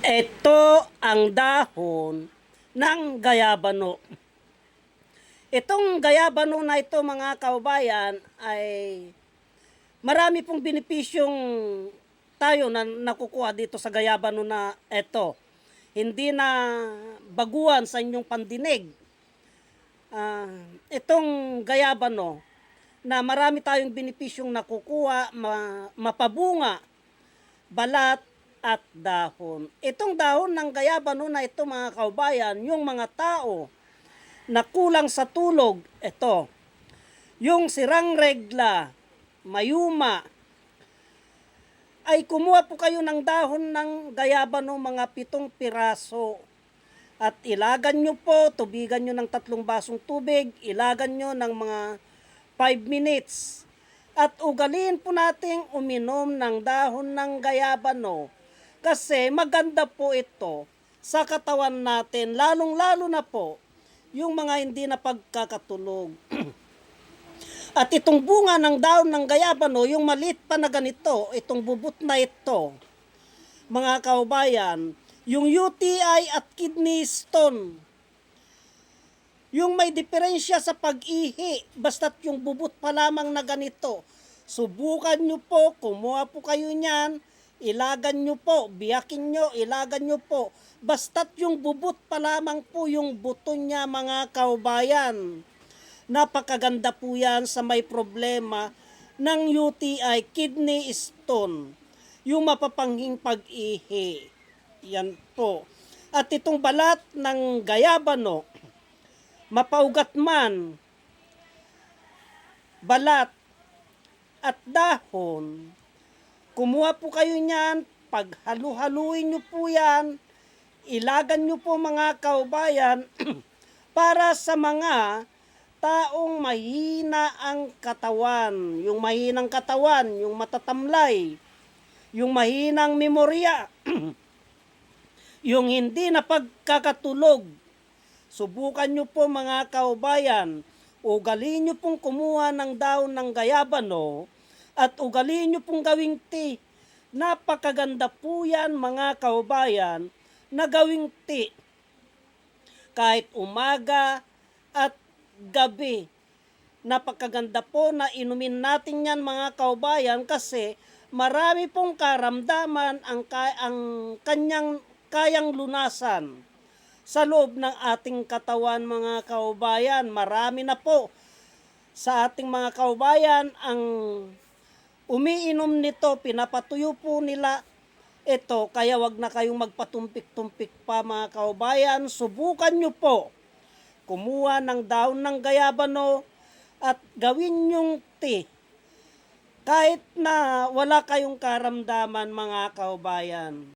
Ito ang dahon ng gayabano. Itong gayabano na ito mga kaubayan ay marami pong benepisyong tayo na nakukuha dito sa gayabano na ito. Hindi na baguhan sa inyong pandinig. Itong gayabano na marami tayong benepisyong nakukuha, mapabunga, balat, at dahon. Itong dahon ng gayabano na ito mga kaubayan, yung mga tao na kulang sa tulog, ito, yung sirang regla, mayuma, ay kumuha po kayo ng dahon ng gayabano mga 7 piraso at ilagan nyo po, tubigan nyo ng 3 basong tubig, ilagan nyo ng mga 5 minutes at ugaliin po nating uminom ng dahon ng gayabano. Kasi maganda po ito sa katawan natin, lalong-lalo na po yung mga hindi na pagkakatulog. At itong bunga ng dahon ng gayabano, yung maliit pa na ganito, itong bubot na ito, mga kaubayan, yung UTI at kidney stone, yung may diferensya sa pag-ihi, basta't yung bubot pa lamang na ganito, subukan nyo po, kumuha po kayo niyan, ilagan nyo po, biyakin nyo, ilagan nyo po. Basta't yung bubot pa lamang po yung buto niya mga kaubayan. Napakaganda po yan sa may problema ng UTI, kidney stone. Yung mapapanghing pag-ihi. Yan po. At itong balat ng gayabano, mapaugat man, balat at dahon, kumuha po kayo niyan, paghalu-haluin nyo po yan, ilagan nyo po mga kaubayan para sa mga taong mahina ang katawan, yung mahinang katawan, yung matatamlay, yung mahinang memorya, yung hindi na pagkakatulog. Subukan nyo po mga kaubayan, ugalin nyo pong kumuha ng dahon ng gayabano, at ugaliin nyo pong gawing tea. Napakaganda po yan mga kaubayan na gawing tea. Kahit umaga at gabi. Napakaganda po na inumin natin yan mga kaubayan kasi marami pong karamdaman ang kanyang kayang lunasan sa loob ng ating katawan mga kaubayan. Marami na po sa ating mga kaubayan ang umiinom nito, pinapatuyo po nila ito, kaya wag na kayong magpatumpik-tumpik pa mga kaubayan. Subukan nyo po kumuha ng dahon ng gayabano at gawin yung tea. Kahit na wala kayong karamdaman mga kaubayan.